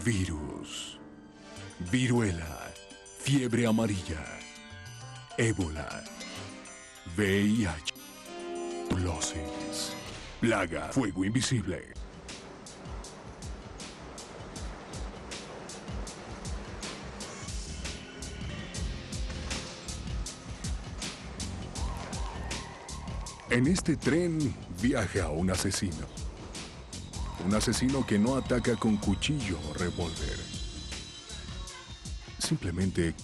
Virus, viruela, fiebre amarilla, ébola, VIH, tuberculosis, plaga, fuego invisible. En este tren viaja un asesino. Un asesino que no ataca con cuchillo o revólver. Simplemente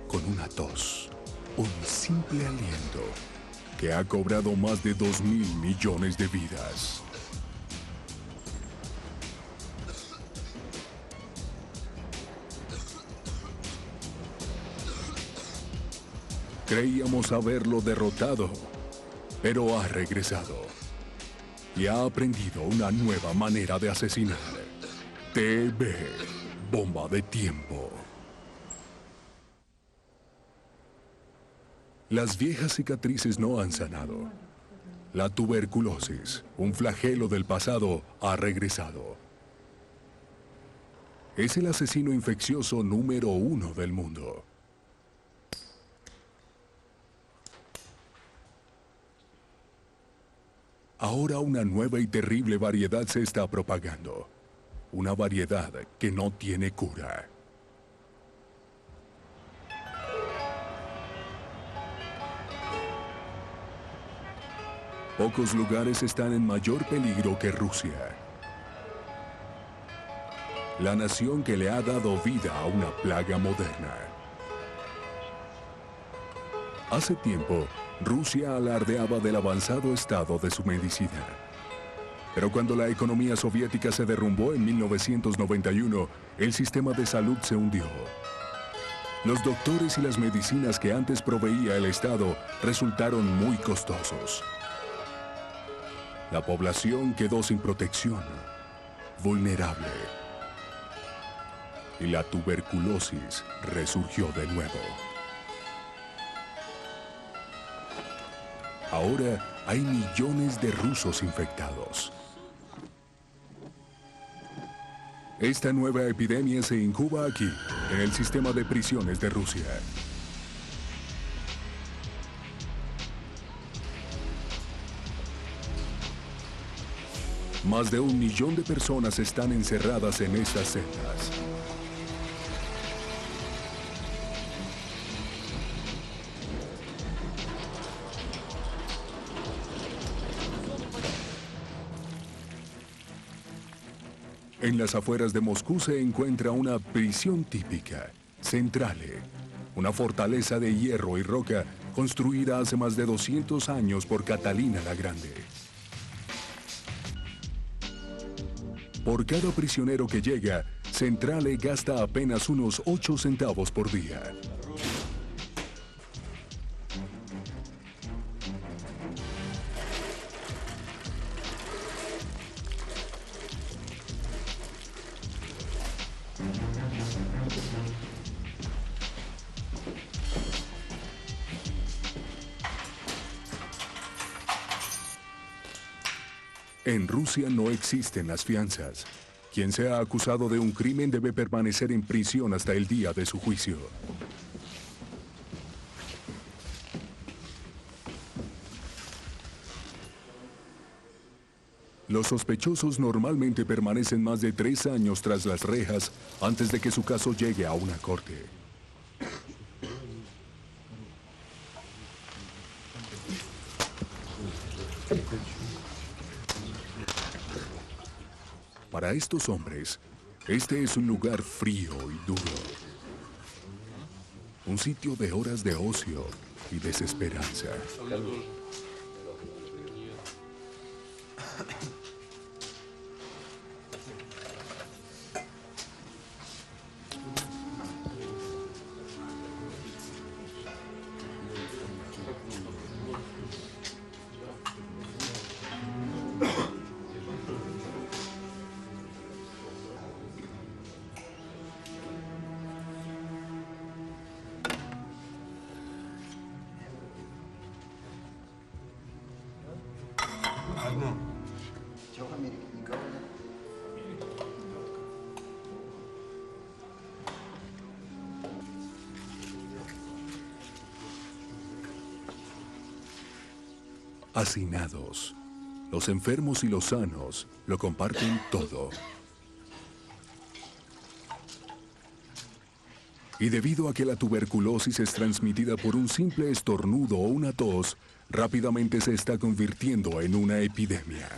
con una tos, un simple aliento que ha cobrado más de 2.000 millones de vidas. Creíamos haberlo derrotado, pero ha regresado y ha aprendido una nueva manera de asesinar. TB, bomba de tiempo. Las viejas cicatrices no han sanado. La tuberculosis, un flagelo del pasado, ha regresado. Es el asesino infeccioso número 1 del mundo. Ahora una nueva y terrible variedad se está propagando. Una variedad que no tiene cura. Pocos lugares están en mayor peligro que Rusia. La nación que le ha dado vida a una plaga moderna. Hace tiempo, Rusia alardeaba del avanzado estado de su medicina. Pero cuando la economía soviética se derrumbó en 1991, el sistema de salud se hundió. Los doctores y las medicinas que antes proveía el Estado resultaron muy costosos. La población quedó sin protección, vulnerable. Y la tuberculosis resurgió de nuevo. Ahora hay millones de rusos infectados. Esta nueva epidemia se incuba aquí, en el sistema de prisiones de Rusia. Más de 1 millón de personas están encerradas en estas celdas. En las afueras de Moscú se encuentra una prisión típica, Centrale, una fortaleza de hierro y roca construida hace más de 200 años por Catalina la Grande. Por cada prisionero que llega, Centrale gasta apenas unos 8 centavos por día. En Rusia no existen las fianzas. Quien sea acusado de un crimen debe permanecer en prisión hasta el día de su juicio. Los sospechosos normalmente permanecen más de 3 años tras las rejas antes de que su caso llegue a una corte. Para estos hombres, este es un lugar frío y duro. Un sitio de horas de ocio y desesperanza. hacinados. Los enfermos y los sanos lo comparten todo. Y debido a que la tuberculosis es transmitida por un simple estornudo o una tos, rápidamente se está convirtiendo en una epidemia.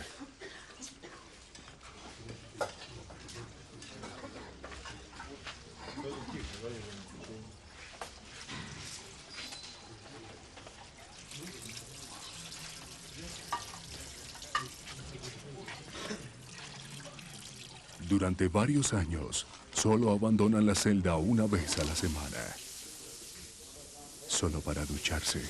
Durante varios años, solo abandonan la celda una vez a la semana, solo para ducharse.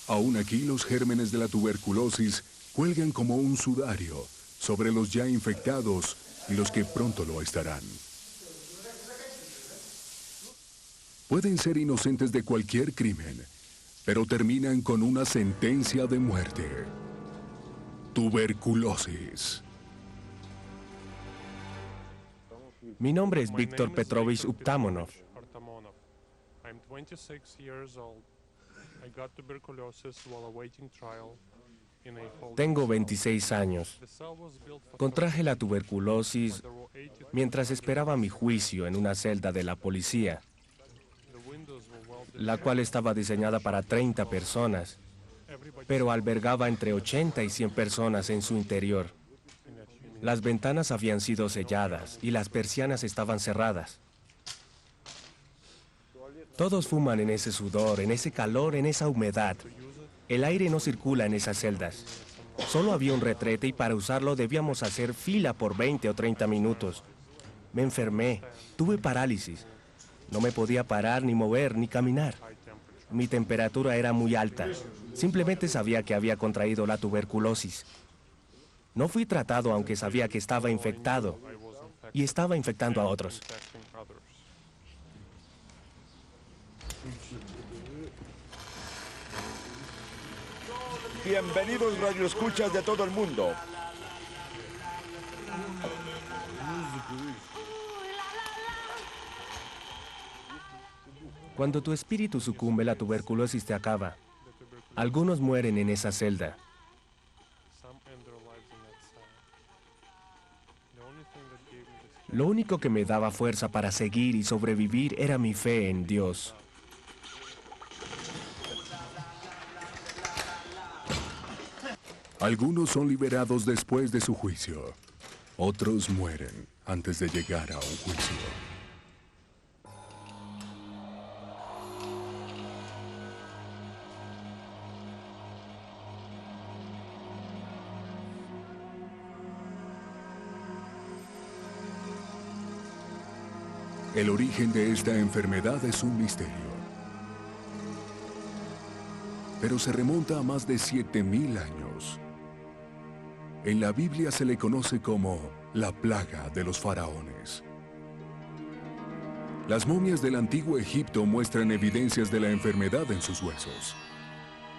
Aún aquí, los gérmenes de la tuberculosis cuelgan como un sudario sobre los ya infectados y los que pronto lo estarán. Pueden ser inocentes de cualquier crimen, pero terminan con una sentencia de muerte. Tuberculosis. Mi nombre es Víctor Petrovich Uptamonov. Tengo 26 años. Contraje la tuberculosis mientras esperaba mi juicio en una celda de la policía, la cual estaba diseñada para 30 personas, pero albergaba entre 80 y 100 personas en su interior. Las ventanas habían sido selladas y las persianas estaban cerradas. Todos fuman en ese sudor, en ese calor, en esa humedad. El aire no circula en esas celdas. Solo había un retrete y para usarlo debíamos hacer fila por 20 o 30 minutos. Me enfermé, tuve parálisis. No me podía parar, ni mover, ni caminar. Mi temperatura era muy alta. Simplemente sabía que había contraído la tuberculosis. No fui tratado aunque sabía que estaba infectado y estaba infectando a otros. Bienvenidos radioescuchas de todo el mundo. Cuando tu espíritu sucumbe, la tuberculosis te acaba. Algunos mueren en esa celda. Lo único que me daba fuerza para seguir y sobrevivir era mi fe en Dios. Algunos son liberados después de su juicio. Otros mueren antes de llegar a un juicio. El origen de esta enfermedad es un misterio. Pero se remonta a más de 7.000 años. En la Biblia se le conoce como la plaga de los faraones. Las momias del antiguo Egipto muestran evidencias de la enfermedad en sus huesos.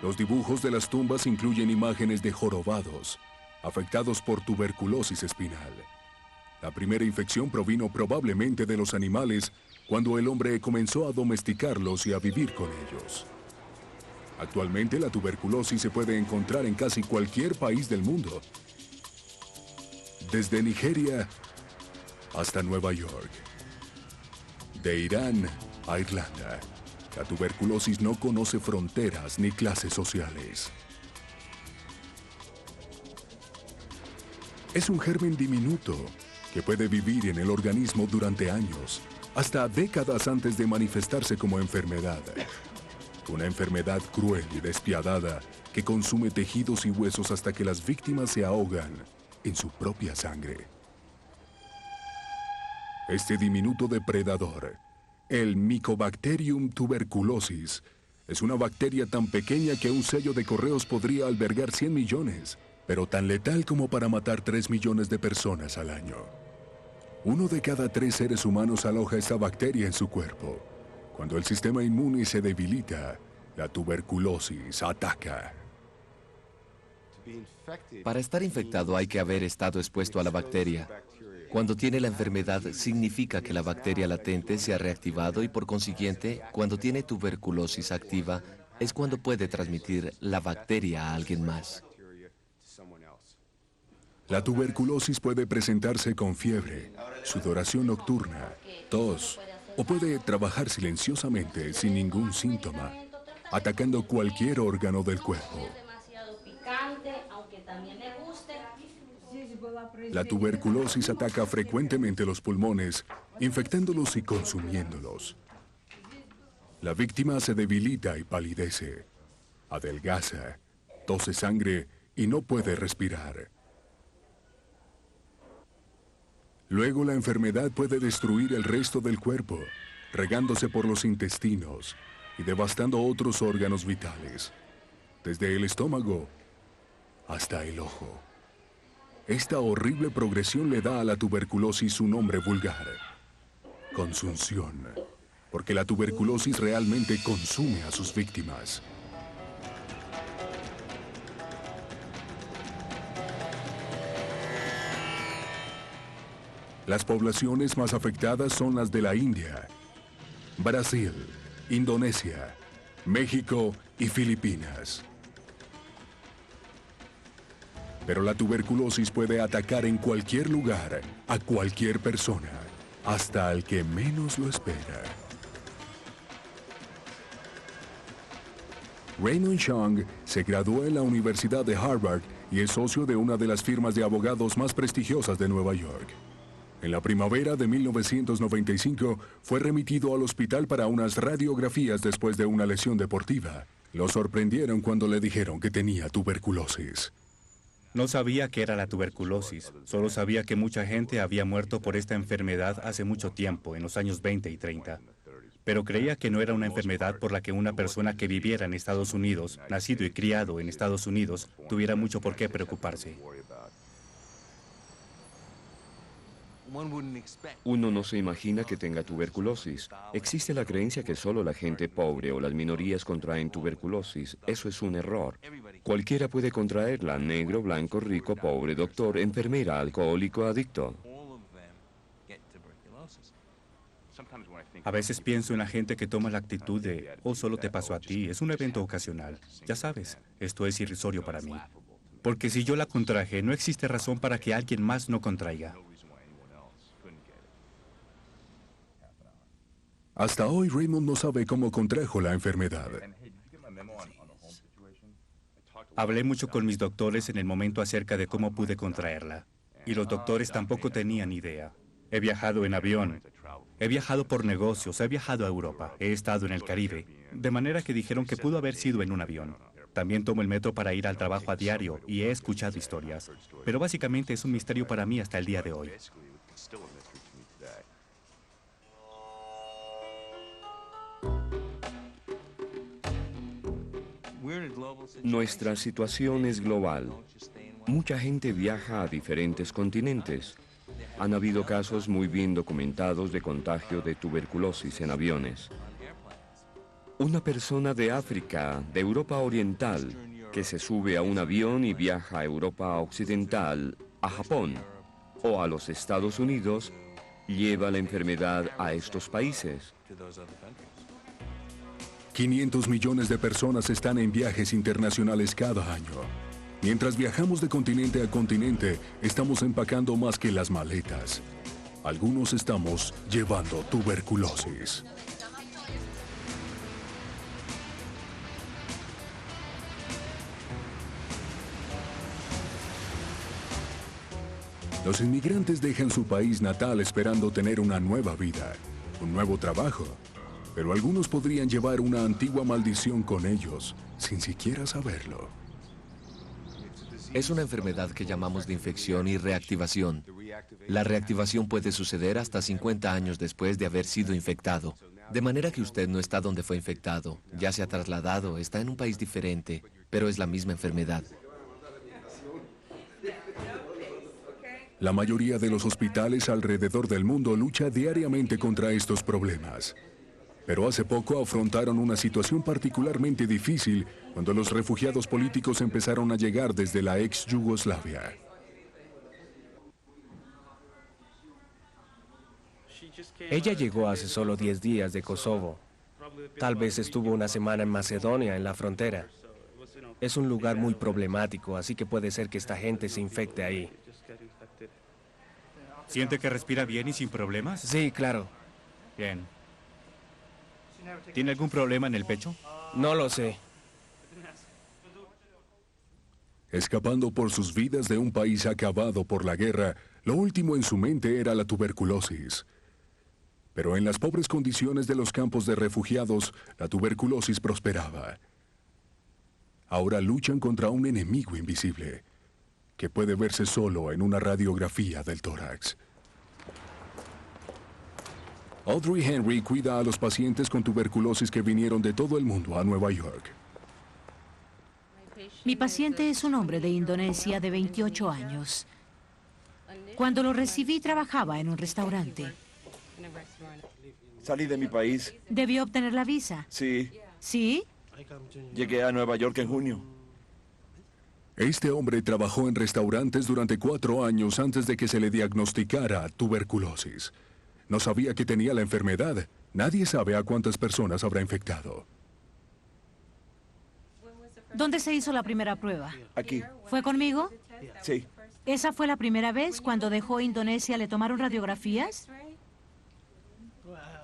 Los dibujos de las tumbas incluyen imágenes de jorobados, afectados por tuberculosis espinal. La primera infección provino probablemente de los animales cuando el hombre comenzó a domesticarlos y a vivir con ellos. Actualmente la tuberculosis se puede encontrar en casi cualquier país del mundo, desde Nigeria hasta Nueva York, de Irán a Irlanda. La tuberculosis no conoce fronteras ni clases sociales. Es un germen diminuto que puede vivir en el organismo durante años, hasta décadas antes de manifestarse como enfermedad. Una enfermedad cruel y despiadada que consume tejidos y huesos hasta que las víctimas se ahogan en su propia sangre. Este diminuto depredador, el Mycobacterium tuberculosis, es una bacteria tan pequeña que un sello de correos podría albergar 100 millones, pero tan letal como para matar 3 millones de personas al año. 1 de cada 3 seres humanos aloja esta bacteria en su cuerpo. Cuando el sistema inmune se debilita, la tuberculosis ataca. Para estar infectado hay que haber estado expuesto a la bacteria. Cuando tiene la enfermedad significa que la bacteria latente se ha reactivado y por consiguiente, cuando tiene tuberculosis activa, es cuando puede transmitir la bacteria a alguien más. La tuberculosis puede presentarse con fiebre, sudoración nocturna, tos, o puede trabajar silenciosamente sin ningún síntoma, atacando cualquier órgano del cuerpo. La tuberculosis ataca frecuentemente los pulmones, infectándolos y consumiéndolos. La víctima se debilita y palidece, adelgaza, tose sangre y no puede respirar. Luego la enfermedad puede destruir el resto del cuerpo, regándose por los intestinos y devastando otros órganos vitales, desde el estómago hasta el ojo. Esta horrible progresión le da a la tuberculosis su nombre vulgar: consunción, porque la tuberculosis realmente consume a sus víctimas. Las poblaciones más afectadas son las de la India, Brasil, Indonesia, México y Filipinas. Pero la tuberculosis puede atacar en cualquier lugar, a cualquier persona, hasta al que menos lo espera. Raymond Chung se graduó en la Universidad de Harvard y es socio de una de las firmas de abogados más prestigiosas de Nueva York. En la primavera de 1995 fue remitido al hospital para unas radiografías después de una lesión deportiva. Lo sorprendieron cuando le dijeron que tenía tuberculosis. No sabía qué era la tuberculosis, solo sabía que mucha gente había muerto por esta enfermedad hace mucho tiempo, en los años 20 y 30. Pero creía que no era una enfermedad por la que una persona que viviera en Estados Unidos, nacido y criado en Estados Unidos, tuviera mucho por qué preocuparse. Uno no se imagina que tenga tuberculosis. Existe la creencia que solo la gente pobre o las minorías contraen tuberculosis. Eso es un error. Cualquiera puede contraerla: negro, blanco, rico, pobre, doctor, enfermera, alcohólico, adicto. A veces pienso en la gente que toma la actitud de, oh, solo te pasó a ti, es un evento ocasional. Ya sabes, esto es irrisorio para mí. Porque si yo la contraje, no existe razón para que alguien más no contraiga. Hasta hoy Raymond no sabe cómo contrajo la enfermedad. Hablé mucho con mis doctores en el momento acerca de cómo pude contraerla. Y los doctores tampoco tenían idea. He viajado en avión, he viajado por negocios, he viajado a Europa, he estado en el Caribe, de manera que dijeron que pudo haber sido en un avión. También tomo el metro para ir al trabajo a diario y he escuchado historias. Pero básicamente es un misterio para mí hasta el día de hoy. Nuestra situación es global. Mucha gente viaja a diferentes continentes. Han habido casos muy bien documentados de contagio de tuberculosis en aviones. Una persona de África, de Europa Oriental, que se sube a un avión y viaja a Europa Occidental, a Japón o a los Estados Unidos, lleva la enfermedad a estos países. 500 millones de personas están en viajes internacionales cada año. Mientras viajamos de continente a continente, estamos empacando más que las maletas. Algunos estamos llevando tuberculosis. Los inmigrantes dejan su país natal esperando tener una nueva vida, un nuevo trabajo. Pero algunos podrían llevar una antigua maldición con ellos, sin siquiera saberlo. Es una enfermedad que llamamos de infección y reactivación. La reactivación puede suceder hasta 50 años después de haber sido infectado. De manera que usted no está donde fue infectado, ya se ha trasladado, está en un país diferente, pero es la misma enfermedad. La mayoría de los hospitales alrededor del mundo lucha diariamente contra estos problemas. Pero hace poco afrontaron una situación particularmente difícil cuando los refugiados políticos empezaron a llegar desde la ex Yugoslavia. Ella llegó hace solo 10 días de Kosovo. Tal vez estuvo una semana en Macedonia, en la frontera. Es un lugar muy problemático, así que puede ser que esta gente se infecte ahí. ¿Siente que respira bien y sin problemas? Sí, claro. Bien. ¿Tiene algún problema en el pecho? No lo sé. Escapando por sus vidas de un país acabado por la guerra, lo último en su mente era la tuberculosis. Pero en las pobres condiciones de los campos de refugiados, la tuberculosis prosperaba. Ahora luchan contra un enemigo invisible, que puede verse solo en una radiografía del tórax. Audrey Henry cuida a los pacientes con tuberculosis que vinieron de todo el mundo a Nueva York. Mi paciente es un hombre de Indonesia de 28 años. Cuando lo recibí, trabajaba en un restaurante. Salí de mi país. ¿Debió obtener la visa? Sí, ¿Sí? llegué a Nueva York en junio. Este hombre trabajó en restaurantes durante 4 años antes de que se le diagnosticara tuberculosis. No sabía que tenía la enfermedad. Nadie sabe a cuántas personas habrá infectado. ¿Dónde se hizo la primera prueba? Aquí. ¿Fue conmigo? Sí. ¿Esa fue la primera vez cuando dejó Indonesia le tomaron radiografías?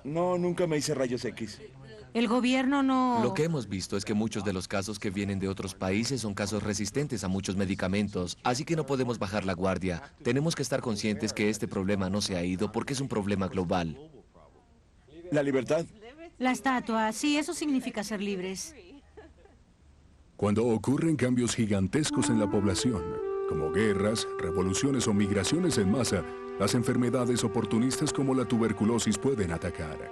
No, nunca me hice rayos X. El gobierno no... Lo que hemos visto es que muchos de los casos que vienen de otros países son casos resistentes a muchos medicamentos, así que no podemos bajar la guardia. Tenemos que estar conscientes que este problema no se ha ido porque es un problema global. La libertad. La estatua, sí, eso significa ser libres. Cuando ocurren cambios gigantescos en la población, como guerras, revoluciones o migraciones en masa, las enfermedades oportunistas como la tuberculosis pueden atacar.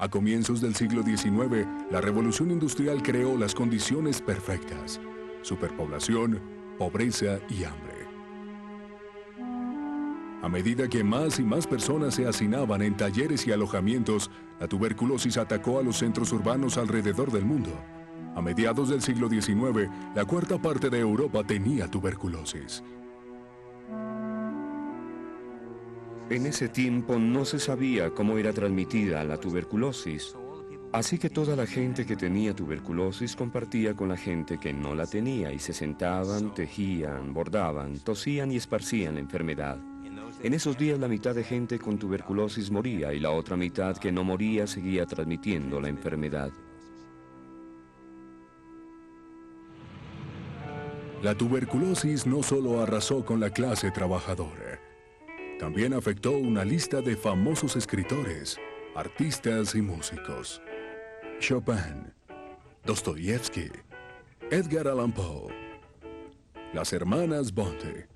A comienzos del siglo XIX, la revolución industrial creó las condiciones perfectas: superpoblación, pobreza y hambre. A medida que más y más personas se hacinaban en talleres y alojamientos, la tuberculosis atacó a los centros urbanos alrededor del mundo. A mediados del siglo XIX, la cuarta parte de Europa tenía tuberculosis. En ese tiempo no se sabía cómo era transmitida la tuberculosis, así que toda la gente que tenía tuberculosis compartía con la gente que no la tenía y se sentaban, tejían, bordaban, tosían y esparcían la enfermedad. En esos días la mitad de gente con tuberculosis moría y la otra mitad que no moría seguía transmitiendo la enfermedad. La tuberculosis no solo arrasó con la clase trabajadora, también afectó una lista de famosos escritores, artistas y músicos. Chopin, Dostoyevsky, Edgar Allan Poe, las hermanas Brontë.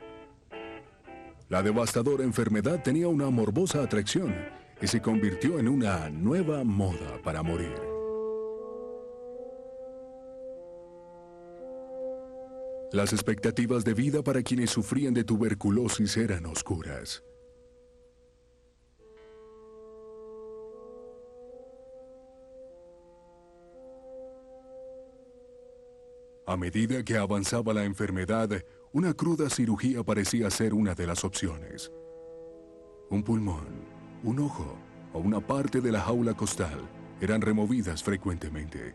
La devastadora enfermedad tenía una morbosa atracción y se convirtió en una nueva moda para morir. Las expectativas de vida para quienes sufrían de tuberculosis eran oscuras. A medida que avanzaba la enfermedad, una cruda cirugía parecía ser una de las opciones. Un pulmón, un ojo o una parte de la jaula costal eran removidas frecuentemente.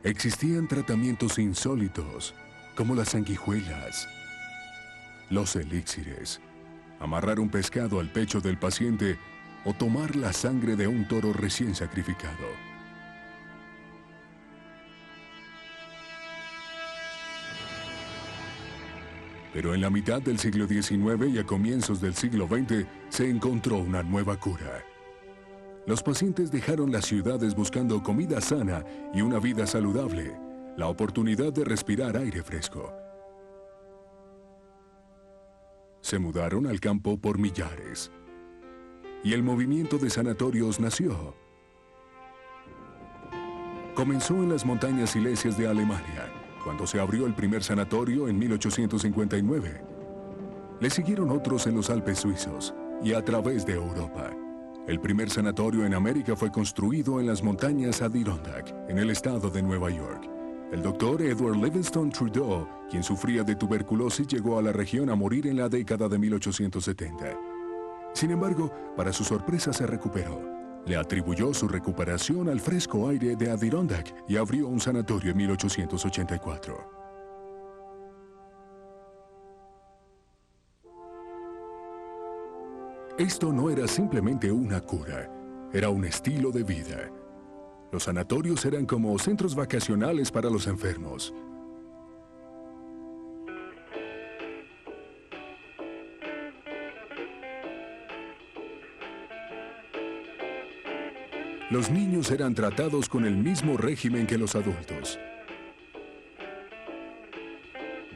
Existían tratamientos insólitos, como las sanguijuelas, los elixires, amarrar un pescado al pecho del paciente o tomar la sangre de un toro recién sacrificado. Pero en la mitad del siglo XIX y a comienzos del siglo XX se encontró una nueva cura. Los pacientes dejaron las ciudades buscando comida sana y una vida saludable, la oportunidad de respirar aire fresco. Se mudaron al campo por millares. Y el movimiento de sanatorios nació. Comenzó en las montañas silesias de Alemania, cuando se abrió el primer sanatorio en 1859. Le siguieron otros en los Alpes suizos y a través de Europa. El primer sanatorio en América fue construido en las montañas Adirondack, en el estado de Nueva York. El doctor Edward Livingston Trudeau, quien sufría de tuberculosis, llegó a la región a morir en la década de 1870. Sin embargo, para su sorpresa se recuperó. Le atribuyó su recuperación al fresco aire de Adirondack y abrió un sanatorio en 1884. Esto no era simplemente una cura, era un estilo de vida. Los sanatorios eran como centros vacacionales para los enfermos. Los niños eran tratados con el mismo régimen que los adultos.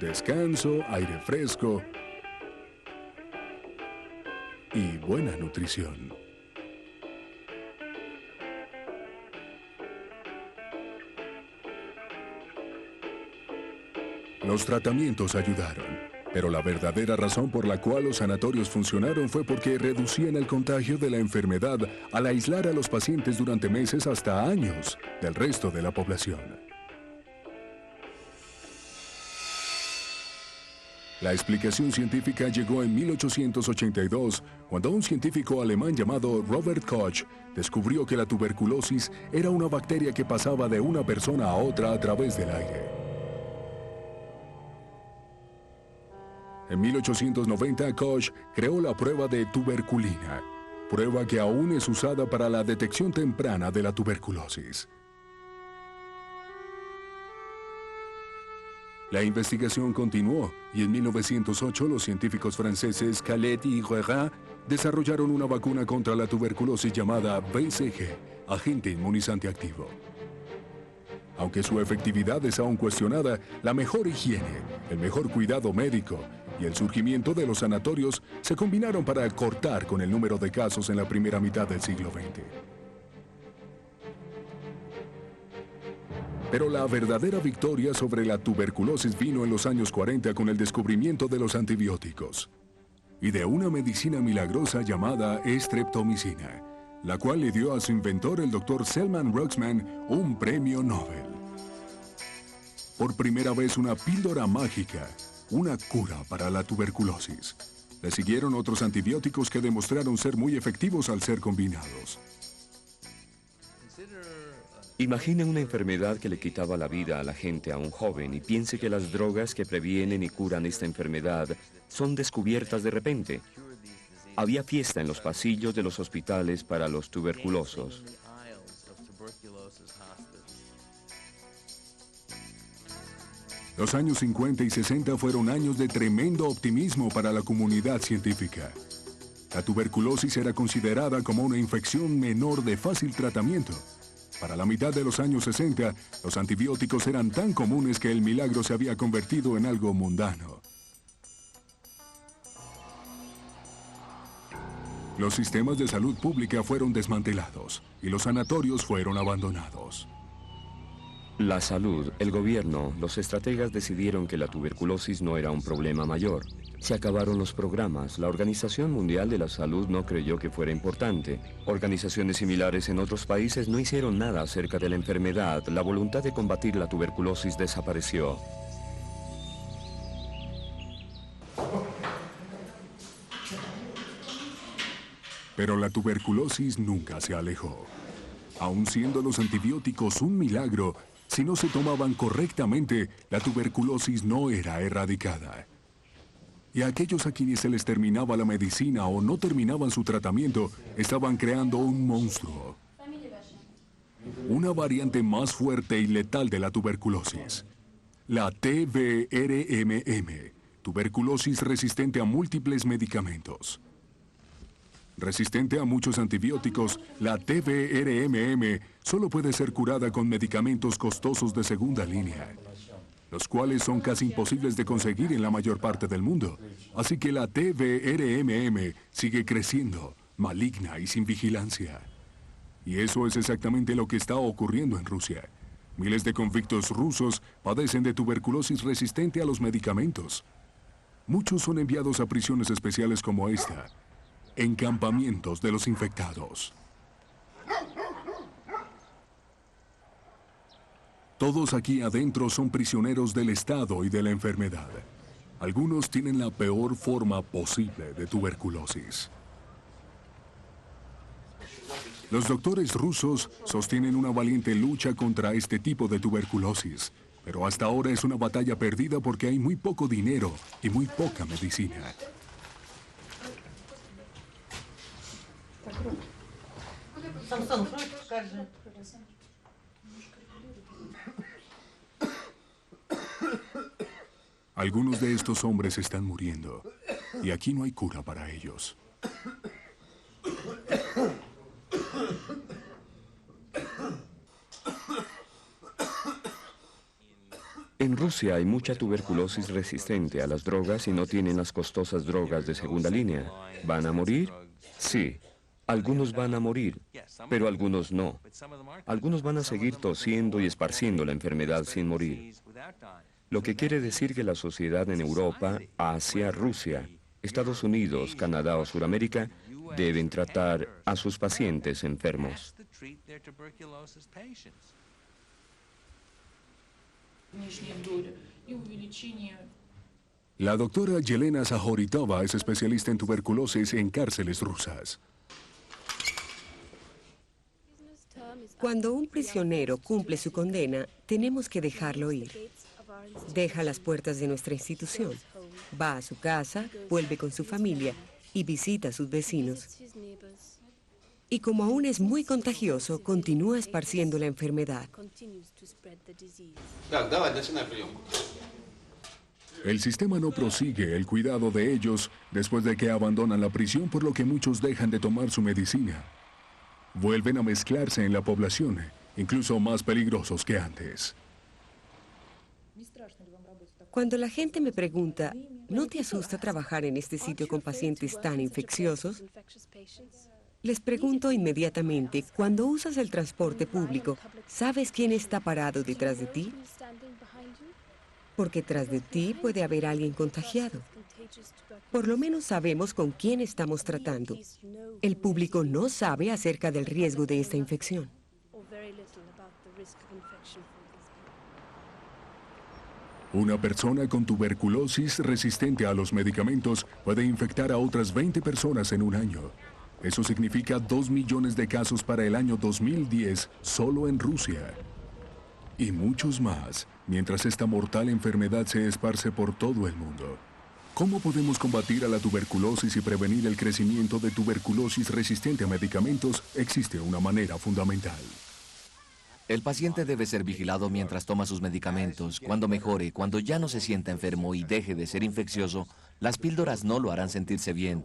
Descanso, aire fresco y buena nutrición. Los tratamientos ayudaron, pero la verdadera razón por la cual los sanatorios funcionaron fue porque reducían el contagio de la enfermedad al aislar a los pacientes durante meses hasta años del resto de la población. La explicación científica llegó en 1882, cuando un científico alemán llamado Robert Koch descubrió que la tuberculosis era una bacteria que pasaba de una persona a otra a través del aire. En 1890, Koch creó la prueba de tuberculina, prueba que aún es usada para la detección temprana de la tuberculosis. La investigación continuó y en 1908 los científicos franceses Calet y Guérin desarrollaron una vacuna contra la tuberculosis llamada BCG, agente inmunizante activo. Aunque su efectividad es aún cuestionada, la mejor higiene, el mejor cuidado médico y el surgimiento de los sanatorios se combinaron para cortar con el número de casos en la primera mitad del siglo XX. Pero la verdadera victoria sobre la tuberculosis vino en los años 40 con el descubrimiento de los antibióticos y de una medicina milagrosa llamada streptomicina, la cual le dio a su inventor, el Dr. Selman Ruxman, un premio Nobel. Por primera vez una píldora mágica, una cura para la tuberculosis. Le siguieron otros antibióticos que demostraron ser muy efectivos al ser combinados. Imagine una enfermedad que le quitaba la vida a la gente, a un joven, y piense que las drogas que previenen y curan esta enfermedad son descubiertas de repente. Había fiesta en los pasillos de los hospitales para los tuberculosos. Los años 50 y 60 fueron años de tremendo optimismo para la comunidad científica. La tuberculosis era considerada como una infección menor de fácil tratamiento. Para la mitad de los años 60, los antibióticos eran tan comunes que el milagro se había convertido en algo mundano. Los sistemas de salud pública fueron desmantelados y los sanatorios fueron abandonados. La salud, el gobierno, los estrategas decidieron que la tuberculosis no era un problema mayor. Se acabaron los programas. La Organización Mundial de la Salud no creyó que fuera importante. Organizaciones similares en otros países no hicieron nada acerca de la enfermedad. La voluntad de combatir la tuberculosis desapareció. Pero la tuberculosis nunca se alejó. Aun siendo los antibióticos un milagro, si no se tomaban correctamente, la tuberculosis no era erradicada. Y aquellos a quienes se les terminaba la medicina o no terminaban su tratamiento, estaban creando un monstruo. Una variante más fuerte y letal de la tuberculosis. La TBRMM, tuberculosis resistente a múltiples medicamentos. Resistente a muchos antibióticos, la TBRMM solo puede ser curada con medicamentos costosos de segunda línea, los cuales son casi imposibles de conseguir en la mayor parte del mundo. Así que la TBRMM sigue creciendo, maligna y sin vigilancia. Y eso es exactamente lo que está ocurriendo en Rusia. Miles de convictos rusos padecen de tuberculosis resistente a los medicamentos. Muchos son enviados a prisiones especiales como esta, encampamientos de los infectados. Todos aquí adentro son prisioneros del Estado y de la enfermedad. Algunos tienen la peor forma posible de tuberculosis. Los doctores rusos sostienen una valiente lucha contra este tipo de tuberculosis, pero hasta ahora es una batalla perdida porque hay muy poco dinero y muy poca medicina. Algunos de estos hombres están muriendo y aquí no hay cura para ellos. En Rusia hay mucha tuberculosis resistente a las drogas y no tienen las costosas drogas de segunda línea. ¿Van a morir? Sí. Algunos van a morir, pero algunos no. Algunos van a seguir tosiendo y esparciendo la enfermedad sin morir. Lo que quiere decir que la sociedad en Europa, Asia, Rusia, Estados Unidos, Canadá o Sudamérica deben tratar a sus pacientes enfermos. La doctora Yelena Zahoritova es especialista en tuberculosis en cárceles rusas. Cuando un prisionero cumple su condena, tenemos que dejarlo ir. Deja las puertas de nuestra institución, va a su casa, vuelve con su familia y visita a sus vecinos. Y como aún es muy contagioso, continúa esparciendo la enfermedad. El sistema no prosigue el cuidado de ellos después de que abandonan la prisión, por lo que muchos dejan de tomar su medicina. Vuelven a mezclarse en la población, incluso más peligrosos que antes. Cuando la gente me pregunta, ¿no te asusta trabajar en este sitio con pacientes tan infecciosos? Les pregunto inmediatamente, cuando usas el transporte público, ¿sabes quién está parado detrás de ti? Porque tras de ti puede haber alguien contagiado. Por lo menos sabemos con quién estamos tratando. El público no sabe acerca del riesgo de esta infección. Una persona con tuberculosis resistente a los medicamentos puede infectar a otras 20 personas en un año. Eso significa 2 millones de casos para el año 2010 solo en Rusia. Y muchos más, mientras esta mortal enfermedad se esparce por todo el mundo. ¿Cómo podemos combatir a la tuberculosis y prevenir el crecimiento de tuberculosis resistente a medicamentos? Existe una manera fundamental. El paciente debe ser vigilado mientras toma sus medicamentos. Cuando mejore, cuando ya no se sienta enfermo y deje de ser infeccioso, las píldoras no lo harán sentirse bien.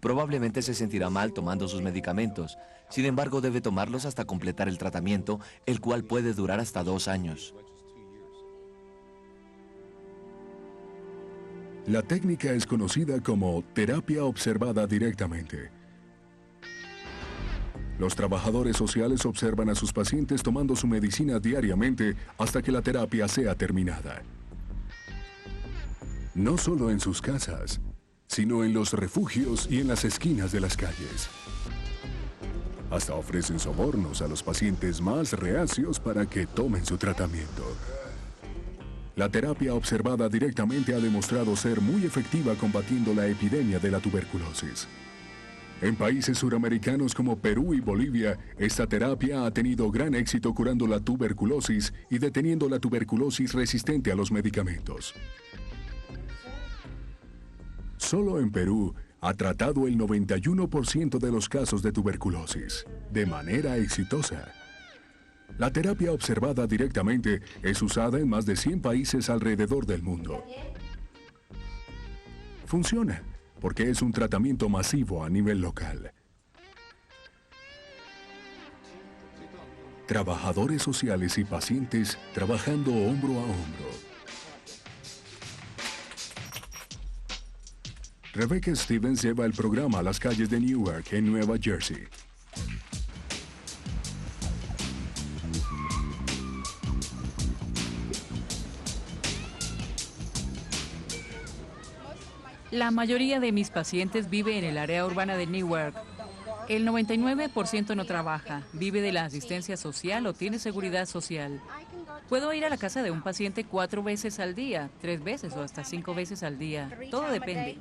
Probablemente se sentirá mal tomando sus medicamentos. Sin embargo, debe tomarlos hasta completar el tratamiento, el cual puede durar hasta 2 años. La técnica es conocida como terapia observada directamente. Los trabajadores sociales observan a sus pacientes tomando su medicina diariamente hasta que la terapia sea terminada. No solo en sus casas, sino en los refugios y en las esquinas de las calles. Hasta ofrecen sobornos a los pacientes más reacios para que tomen su tratamiento. La terapia observada directamente ha demostrado ser muy efectiva combatiendo la epidemia de la tuberculosis. En países suramericanos como Perú y Bolivia, esta terapia ha tenido gran éxito curando la tuberculosis y deteniendo la tuberculosis resistente a los medicamentos. Solo en Perú ha tratado el 91% de los casos de tuberculosis, de manera exitosa. La terapia observada directamente es usada en más de 100 países alrededor del mundo. Funciona, porque es un tratamiento masivo a nivel local. Trabajadores sociales y pacientes trabajando hombro a hombro. Rebecca Stevens lleva el programa a las calles de Newark, en Nueva Jersey. La mayoría de mis pacientes vive en el área urbana de Newark. El 99% no trabaja, vive de la asistencia social o tiene seguridad social. Puedo ir a la casa de un paciente 4 veces al día, 3 veces o hasta 5 veces al día. Todo depende.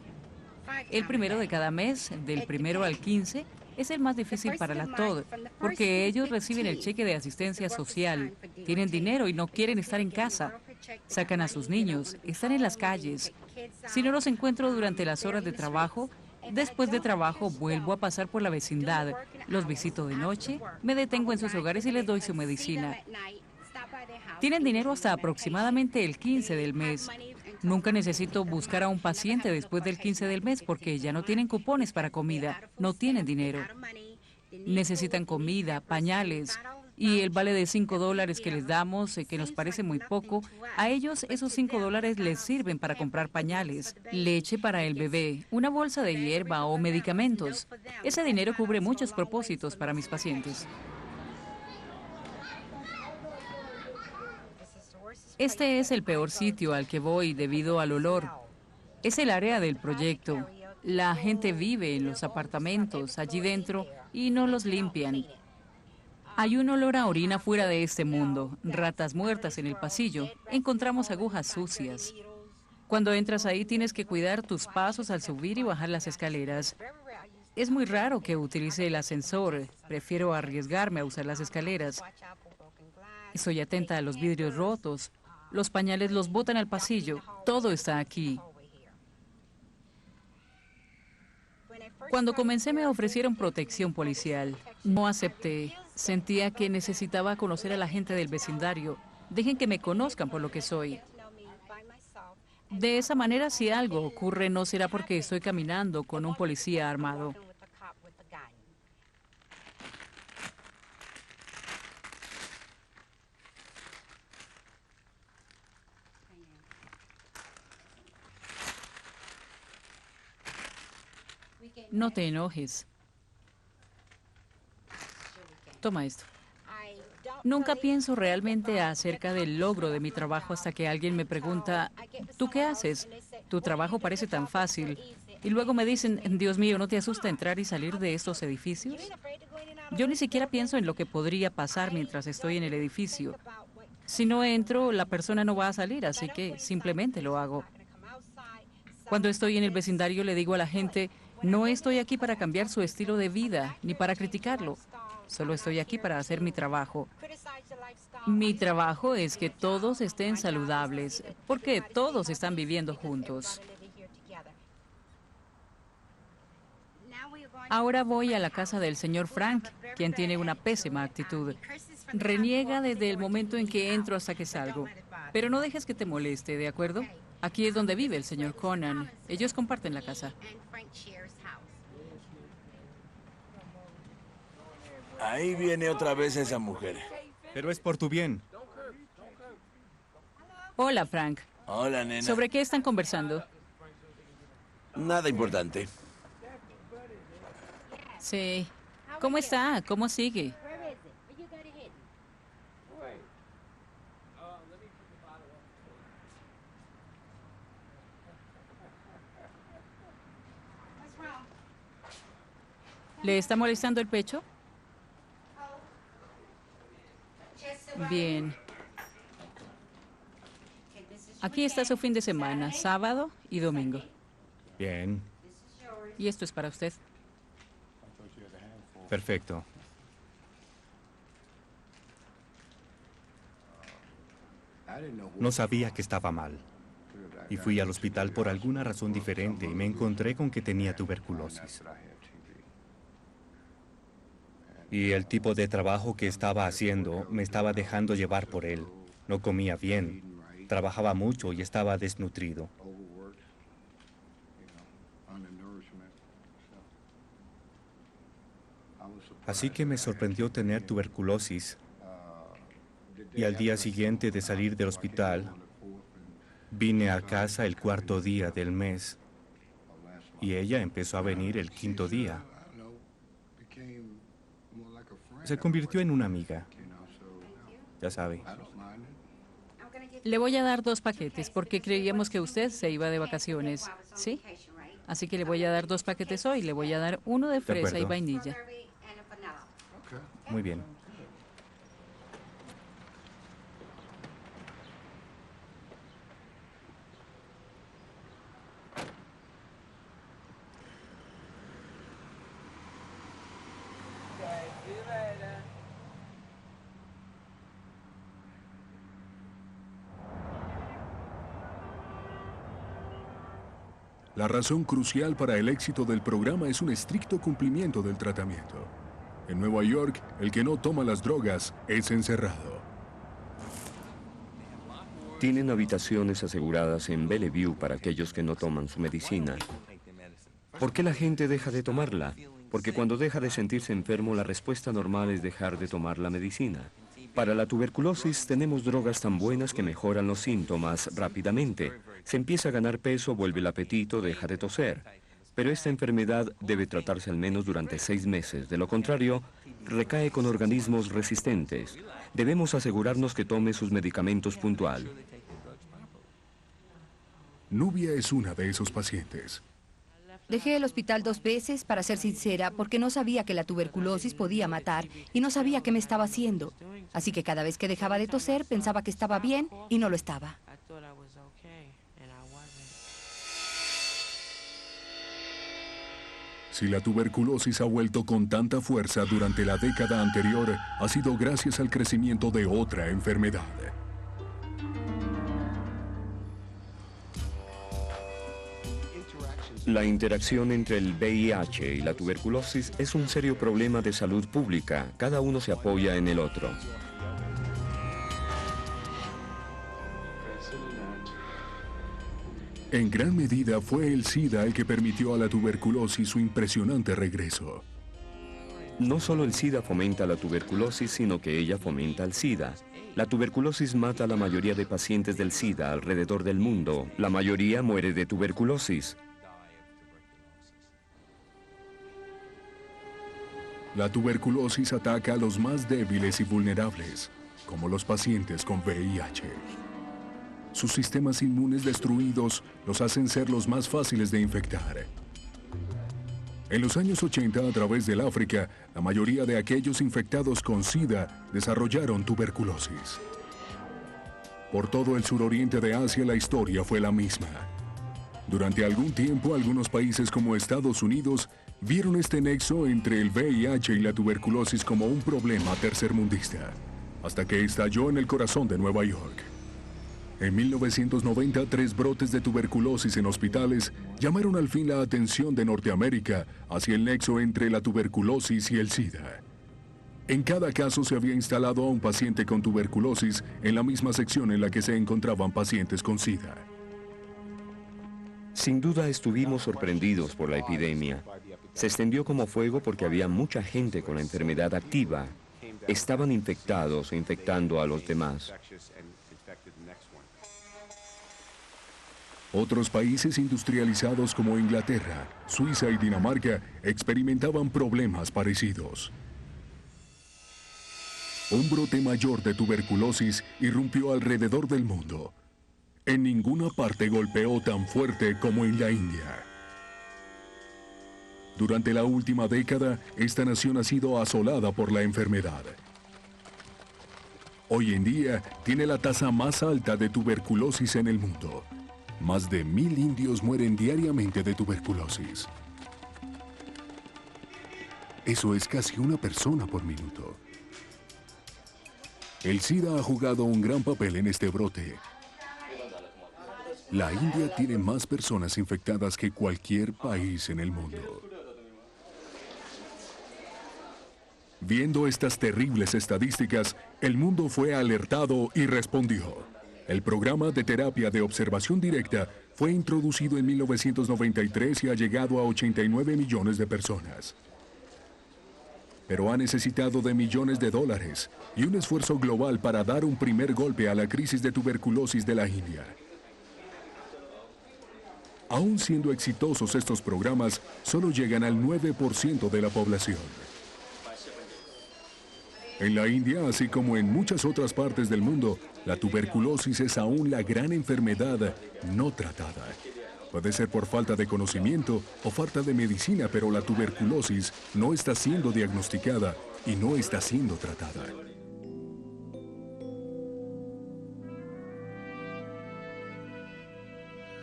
El 1 de cada mes, del 1 al 15, Es el más difícil para la TOD, porque ellos reciben el cheque de asistencia social, tienen dinero y no quieren estar en casa. Sacan a sus niños, están en las calles. Si no los encuentro durante las horas de trabajo, después de trabajo vuelvo a pasar por la vecindad, los visito de noche, me detengo en sus hogares y les doy su medicina. Tienen dinero hasta aproximadamente el 15 del mes. Nunca necesito buscar a un paciente después del 15 del mes porque ya no tienen cupones para comida, no tienen dinero. Necesitan comida, pañales y el vale de $5 que les damos, que nos parece muy poco, a ellos esos $5 les sirven para comprar pañales, leche para el bebé, una bolsa de hierba o medicamentos. Ese dinero cubre muchos propósitos para mis pacientes. Este es el peor sitio al que voy debido al olor. Es el área del proyecto. La gente vive en los apartamentos allí dentro y no los limpian. Hay un olor a orina fuera de este mundo, ratas muertas en el pasillo, encontramos agujas sucias. Cuando entras ahí tienes que cuidar tus pasos al subir y bajar las escaleras. Es muy raro que utilice el ascensor, prefiero arriesgarme a usar las escaleras. Estoy atenta a los vidrios rotos. Los pañales los botan al pasillo. Todo está aquí. Cuando comencé me ofrecieron protección policial. No acepté. Sentía que necesitaba conocer a la gente del vecindario. Dejen que me conozcan por lo que soy. De esa manera, si algo ocurre, no será porque estoy caminando con un policía armado. No te enojes. Toma esto. Nunca pienso realmente acerca del logro de mi trabajo hasta que alguien me pregunta, ¿tú qué haces? Tu trabajo parece tan fácil. Y luego me dicen, Dios mío, ¿no te asusta entrar y salir de estos edificios? Yo ni siquiera pienso en lo que podría pasar mientras estoy en el edificio. Si no entro, la persona no va a salir, así que simplemente lo hago. Cuando estoy en el vecindario le digo a la gente, no estoy aquí para cambiar su estilo de vida, ni para criticarlo. Solo estoy aquí para hacer mi trabajo. Mi trabajo es que todos estén saludables, porque todos están viviendo juntos. Ahora voy a la casa del señor Frank, quien tiene una pésima actitud. Reniega desde el momento en que entro hasta que salgo. Pero no dejes que te moleste, ¿de acuerdo? Aquí es donde vive el señor Conan. Ellos comparten la casa. Ahí viene otra vez esa mujer. Pero es por tu bien. Hola, Frank. Hola, nena. ¿Sobre qué están conversando? Nada importante. Sí. ¿Cómo está? ¿Cómo sigue? ¿Le está molestando el pecho? Bien. Aquí está su fin de semana, sábado y domingo. Bien. Y esto es para usted. Perfecto. No sabía que estaba mal. Y fui al hospital por alguna razón diferente y me encontré con que tenía tuberculosis. Y el tipo de trabajo que estaba haciendo me estaba dejando llevar por él. No comía bien, trabajaba mucho y estaba desnutrido. Así que me sorprendió tener tuberculosis. Y al día siguiente de salir del hospital, vine a casa el 4º día del mes. Y ella empezó a venir el 5º día. Se convirtió en una amiga. Ya sabe. Le voy a dar 2 paquetes porque creíamos que usted se iba de vacaciones. ¿Sí? Así que le voy a dar 2 paquetes hoy. Le voy a dar uno de fresa y vainilla. Muy bien. La razón crucial para el éxito del programa es un estricto cumplimiento del tratamiento. En Nueva York, el que no toma las drogas es encerrado. Tienen habitaciones aseguradas en Bellevue para aquellos que no toman su medicina. ¿Por qué la gente deja de tomarla? Porque cuando deja de sentirse enfermo, la respuesta normal es dejar de tomar la medicina. Para la tuberculosis tenemos drogas tan buenas que mejoran los síntomas rápidamente. Se empieza a ganar peso, vuelve el apetito, deja de toser. Pero esta enfermedad debe tratarse al menos durante 6 meses. De lo contrario, recae con organismos resistentes. Debemos asegurarnos que tome sus medicamentos puntual. Nubia es una de esos pacientes. Dejé el hospital 2 veces, para ser sincera, porque no sabía que la tuberculosis podía matar y no sabía qué me estaba haciendo. Así que cada vez que dejaba de toser, pensaba que estaba bien y no lo estaba. Si la tuberculosis ha vuelto con tanta fuerza durante la década anterior, ha sido gracias al crecimiento de otra enfermedad. La interacción entre el VIH y la tuberculosis es un serio problema de salud pública. Cada uno se apoya en el otro. En gran medida fue el SIDA el que permitió a la tuberculosis su impresionante regreso. No solo el SIDA fomenta la tuberculosis, sino que ella fomenta el SIDA. La tuberculosis mata a la mayoría de pacientes del SIDA alrededor del mundo. La mayoría muere de tuberculosis. La tuberculosis ataca a los más débiles y vulnerables, como los pacientes con VIH. Sus sistemas inmunes destruidos los hacen ser los más fáciles de infectar. En los años 80, a través del África, la mayoría de aquellos infectados con SIDA desarrollaron tuberculosis. Por todo el suroriente de Asia, la historia fue la misma. Durante algún tiempo, algunos países como Estados Unidos vieron este nexo entre el VIH y la tuberculosis como un problema tercermundista, hasta que estalló en el corazón de Nueva York. En 1990, 3 brotes de tuberculosis en hospitales llamaron al fin la atención de Norteamérica hacia el nexo entre la tuberculosis y el SIDA. En cada caso se había instalado a un paciente con tuberculosis en la misma sección en la que se encontraban pacientes con SIDA. Sin duda estuvimos sorprendidos por la epidemia. Se extendió como fuego porque había mucha gente con la enfermedad activa. Estaban infectados e infectando a los demás. Otros países industrializados como Inglaterra, Suiza y Dinamarca experimentaban problemas parecidos. Un brote mayor de tuberculosis irrumpió alrededor del mundo. En ninguna parte golpeó tan fuerte como en la India. Durante la última década, esta nación ha sido asolada por la enfermedad. Hoy en día, tiene la tasa más alta de tuberculosis en el mundo. Más de 1000 indios mueren diariamente de tuberculosis. Eso es casi una persona por minuto. El SIDA ha jugado un gran papel en este brote. La India tiene más personas infectadas que cualquier país en el mundo. Viendo estas terribles estadísticas, el mundo fue alertado y respondió. El programa de terapia de observación directa fue introducido en 1993 y ha llegado a 89 millones de personas. Pero ha necesitado de millones de dólares y un esfuerzo global para dar un primer golpe a la crisis de tuberculosis de la India. Aún siendo exitosos estos programas, solo llegan al 9% de la población. En la India, así como en muchas otras partes del mundo, la tuberculosis es aún la gran enfermedad no tratada. Puede ser por falta de conocimiento o falta de medicina, pero la tuberculosis no está siendo diagnosticada y no está siendo tratada.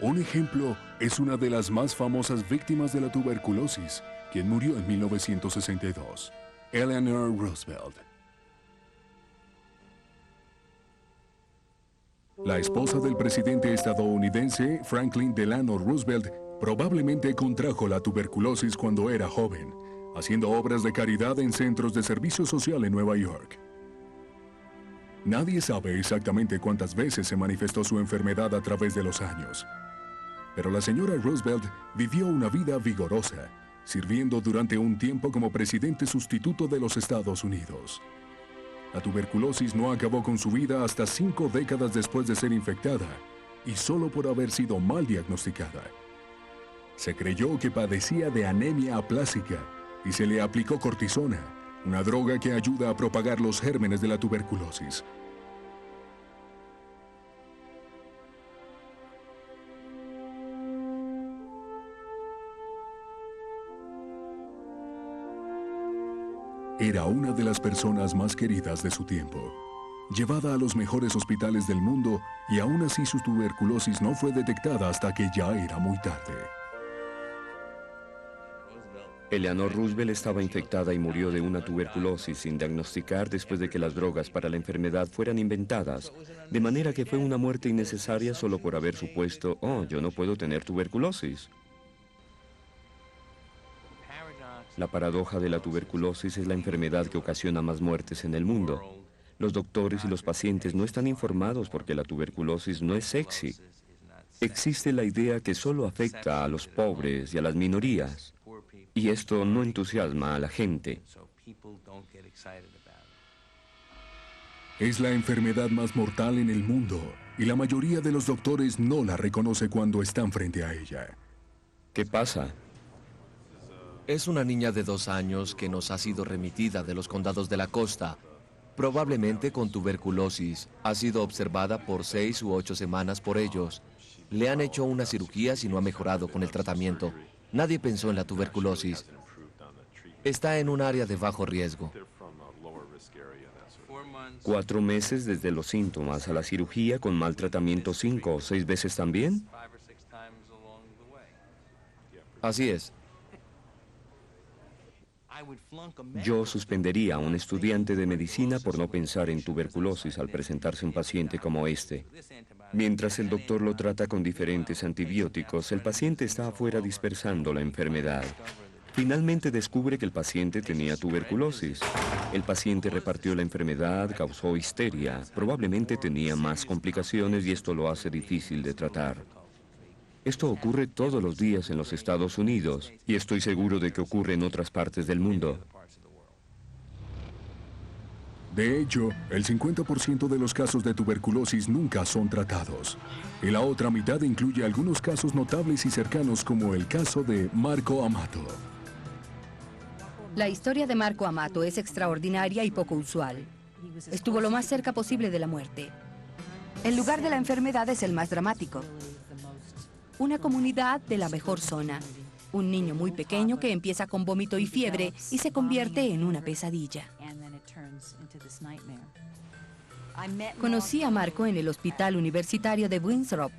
Un ejemplo es una de las más famosas víctimas de la tuberculosis, quien murió en 1962, Eleanor Roosevelt. La esposa del presidente estadounidense Franklin Delano Roosevelt Probablemente contrajo la tuberculosis cuando era joven, haciendo obras de caridad en centros de servicio social en Nueva York. Nadie sabe exactamente cuántas veces se manifestó su enfermedad a través de los años. Pero la señora Roosevelt vivió una vida vigorosa, sirviendo durante un tiempo como presidente sustituto de los Estados Unidos. La tuberculosis no acabó con su vida hasta 5 décadas después de ser infectada, y solo por haber sido mal diagnosticada. Se creyó que padecía de anemia aplásica y se le aplicó cortisona, una droga que ayuda a propagar los gérmenes de la tuberculosis. Era una de las personas más queridas de su tiempo, llevada a los mejores hospitales del mundo, y aún así su tuberculosis no fue detectada hasta que ya era muy tarde. Eleanor Roosevelt estaba infectada y murió de una tuberculosis sin diagnosticar después de que las drogas para la enfermedad fueran inventadas, de manera que fue una muerte innecesaria solo por haber supuesto, oh, yo no puedo tener tuberculosis. La paradoja de la tuberculosis es la enfermedad que ocasiona más muertes en el mundo. Los doctores y los pacientes no están informados porque la tuberculosis no es sexy. Existe la idea que solo afecta a los pobres y a las minorías. Y esto no entusiasma a la gente. Es la enfermedad más mortal en el mundo, y la mayoría de los doctores no la reconoce cuando están frente a ella. ¿Qué pasa? Es una niña de 2 años que nos ha sido remitida de los condados de la costa, probablemente con tuberculosis. Ha sido observada por 6 u 8 semanas por ellos. Le han hecho una cirugía y no ha mejorado con el tratamiento. Nadie pensó en la tuberculosis. Está en un área de bajo riesgo. 4 meses desde los síntomas a la cirugía, con mal tratamiento 5 o 6 veces también. Así es. Yo suspendería a un estudiante de medicina por no pensar en tuberculosis al presentarse un paciente como este. Mientras el doctor lo trata con diferentes antibióticos, el paciente está afuera dispersando la enfermedad. Finalmente descubre que el paciente tenía tuberculosis. El paciente repartió la enfermedad, causó histeria, probablemente tenía más complicaciones y esto lo hace difícil de tratar. Esto ocurre todos los días en los Estados Unidos y estoy seguro de que ocurre en otras partes del mundo. De hecho, el 50% de los casos de tuberculosis nunca son tratados. Y la otra mitad incluye algunos casos notables y cercanos, como el caso de Marco Amato. La historia de Marco Amato es extraordinaria y poco usual. Estuvo lo más cerca posible de la muerte. El lugar de la enfermedad es el más dramático. Una comunidad de la mejor zona. Un niño muy pequeño que empieza con vómito y fiebre y se convierte en una pesadilla. Conocí a Marco en el Hospital Universitario de Winthrop,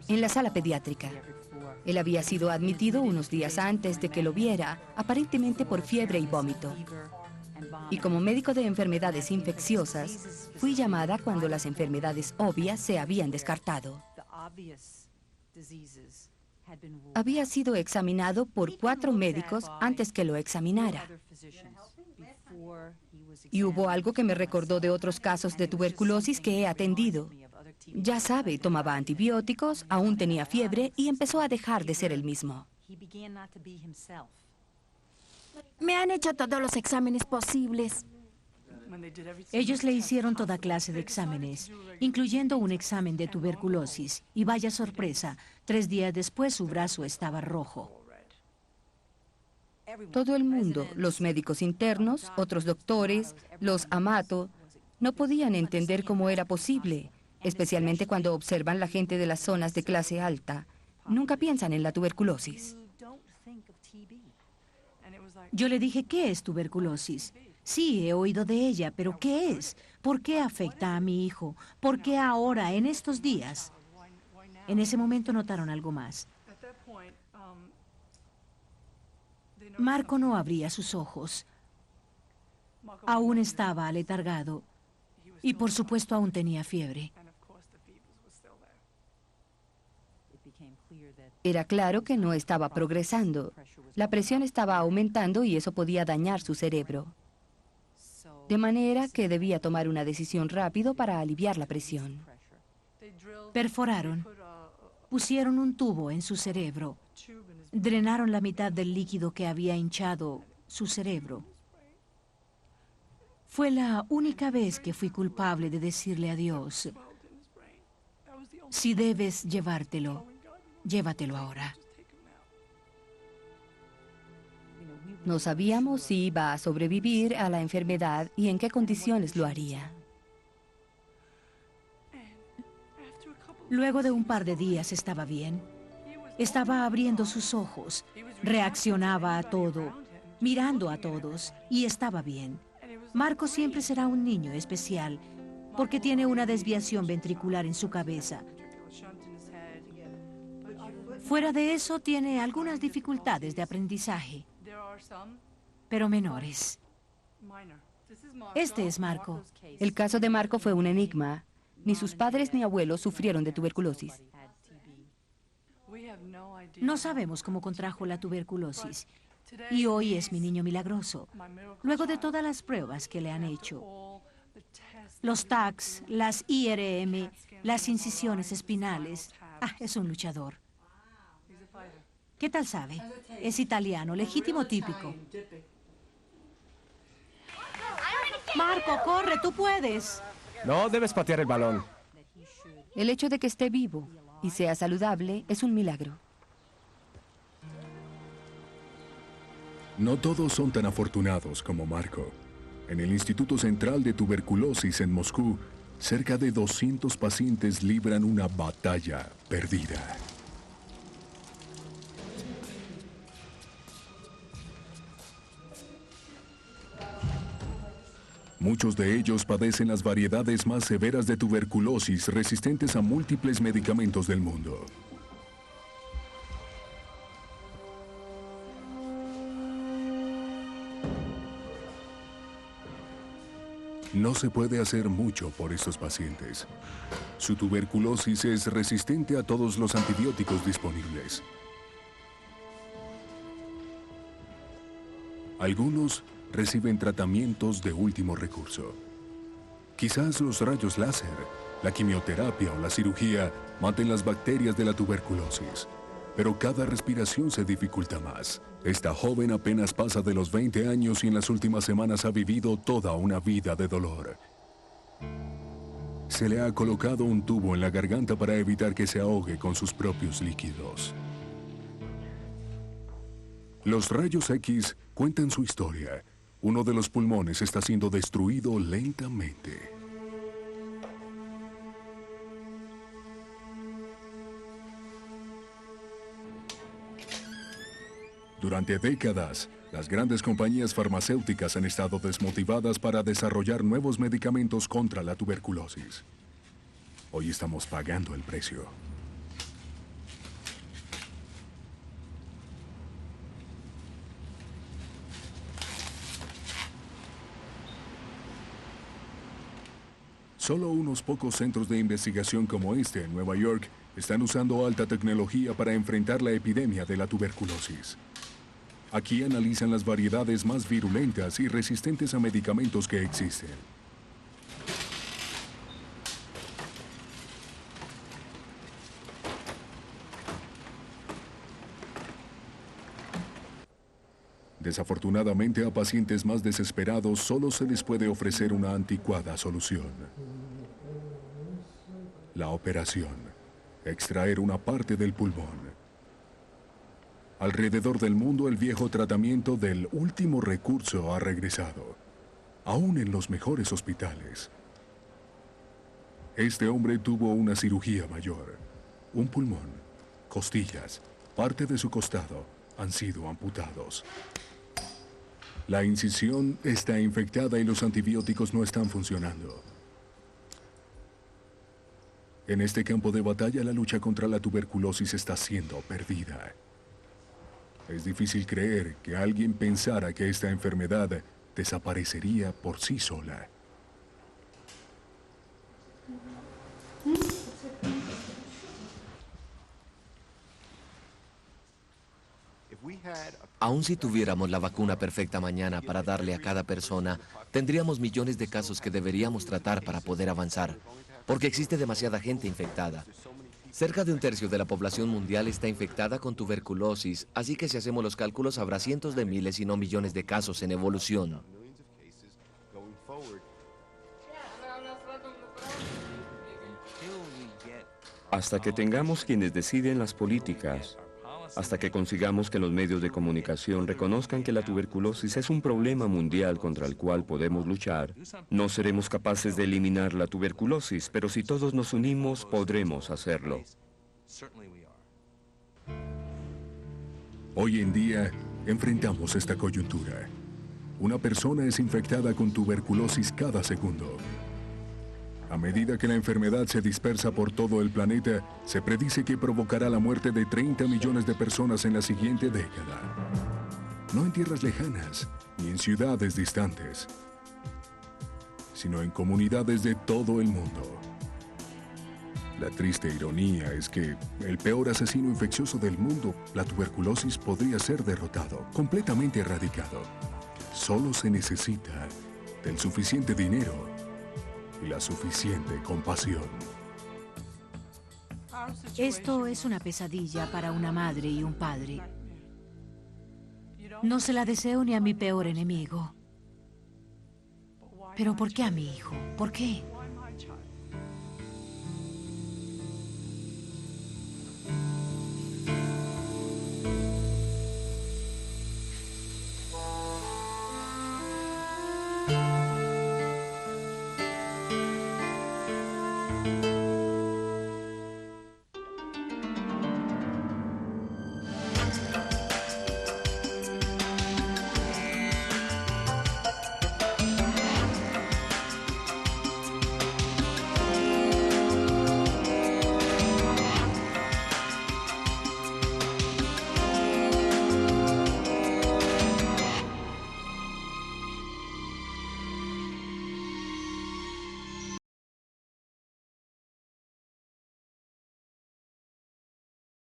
en la sala pediátrica. Él había sido admitido unos días antes de que lo viera, aparentemente por fiebre y vómito. Y como médico de enfermedades infecciosas, fui llamada cuando las enfermedades obvias se habían descartado. Había sido examinado por 4 médicos antes que lo examinara. Y hubo algo que me recordó de otros casos de tuberculosis que he atendido. Ya sabe, tomaba antibióticos, aún tenía fiebre y empezó a dejar de ser el mismo. Me han hecho todos los exámenes posibles. Ellos le hicieron toda clase de exámenes, incluyendo un examen de tuberculosis. Y vaya sorpresa, 3 días después su brazo estaba rojo. Todo el mundo, los médicos internos, otros doctores, los Amato, no podían entender cómo era posible, especialmente cuando observan la gente de las zonas de clase alta. Nunca piensan en la tuberculosis. Yo le dije, ¿qué es tuberculosis? Sí, he oído de ella, pero ¿qué es? ¿Por qué afecta a mi hijo? ¿Por qué ahora, en estos días? En ese momento notaron algo más. Marco no abría sus ojos. Aún estaba aletargado. Y por supuesto aún tenía fiebre. Era claro que no estaba progresando. La presión estaba aumentando y eso podía dañar su cerebro. De manera que debía tomar una decisión rápido para aliviar la presión. Perforaron. Pusieron un tubo en su cerebro. Drenaron la mitad del líquido que había hinchado su cerebro. Fue la única vez que fui culpable de decirle a Dios, si debes llevártelo, llévatelo ahora. No sabíamos si iba a sobrevivir a la enfermedad y en qué condiciones lo haría. Luego de un par de días estaba bien. Estaba abriendo sus ojos, reaccionaba a todo, mirando a todos, y estaba bien. Marco siempre será un niño especial, porque tiene una desviación ventricular en su cabeza. Fuera de eso, tiene algunas dificultades de aprendizaje, pero menores. Este es Marco. El caso de Marco fue un enigma. Ni sus padres ni abuelos sufrieron de tuberculosis. No sabemos cómo contrajo la tuberculosis. Y hoy es mi niño milagroso. Luego de todas las pruebas que le han hecho. Los TACs, las IRM, las incisiones espinales. Es un luchador. ¿Qué tal sabe? Es italiano, legítimo típico. Marco, corre, tú puedes. No, debes patear el balón. El hecho de que esté vivo y sea saludable es un milagro. No todos son tan afortunados como Marco. En el Instituto Central de Tuberculosis en Moscú, cerca de 200 pacientes libran una batalla perdida. Muchos de ellos padecen las variedades más severas de tuberculosis resistentes a múltiples medicamentos del mundo. No se puede hacer mucho por estos pacientes. Su tuberculosis es resistente a todos los antibióticos disponibles. Algunos reciben tratamientos de último recurso. Quizás los rayos láser, la quimioterapia o la cirugía maten las bacterias de la tuberculosis, pero cada respiración se dificulta más. Esta joven apenas pasa de los 20 años y en las últimas semanas ha vivido toda una vida de dolor. Se le ha colocado un tubo en la garganta para evitar que se ahogue con sus propios líquidos. Los rayos X cuentan su historia. Uno de los pulmones está siendo destruido lentamente. Durante décadas, las grandes compañías farmacéuticas han estado desmotivadas para desarrollar nuevos medicamentos contra la tuberculosis. Hoy estamos pagando el precio. Solo unos pocos centros de investigación como este en Nueva York están usando alta tecnología para enfrentar la epidemia de la tuberculosis. Aquí analizan las variedades más virulentas y resistentes a medicamentos que existen. Desafortunadamente, a pacientes más desesperados solo se les puede ofrecer una anticuada solución. La operación. Extraer una parte del pulmón. Alrededor del mundo, el viejo tratamiento del último recurso ha regresado, aún en los mejores hospitales. Este hombre tuvo una cirugía mayor. Un pulmón, costillas, parte de su costado han sido amputados. La incisión está infectada y los antibióticos no están funcionando. En este campo de batalla, la lucha contra la tuberculosis está siendo perdida. Es difícil creer que alguien pensara que esta enfermedad desaparecería por sí sola. Aun si tuviéramos la vacuna perfecta mañana para darle a cada persona, tendríamos millones de casos que deberíamos tratar para poder avanzar, porque existe demasiada gente infectada. Cerca de un tercio de la población mundial está infectada con tuberculosis, así que si hacemos los cálculos habrá cientos de miles y no millones de casos en evolución. Hasta que tengamos quienes deciden las políticas, hasta que consigamos que los medios de comunicación reconozcan que la tuberculosis es un problema mundial contra el cual podemos luchar, no seremos capaces de eliminar la tuberculosis, pero si todos nos unimos, podremos hacerlo. Hoy en día, enfrentamos esta coyuntura. Una persona es infectada con tuberculosis cada segundo. A medida que la enfermedad se dispersa por todo el planeta, se predice que provocará la muerte de 30 millones de personas en la siguiente década. No en tierras lejanas, ni en ciudades distantes, sino en comunidades de todo el mundo. La triste ironía es que el peor asesino infeccioso del mundo, la tuberculosis, podría ser derrotado, completamente erradicado. Solo se necesita del suficiente dinero y la suficiente compasión. Esto es una pesadilla para una madre y un padre. No se la deseo ni a mi peor enemigo. Pero ¿por qué a mi hijo? ¿Por qué?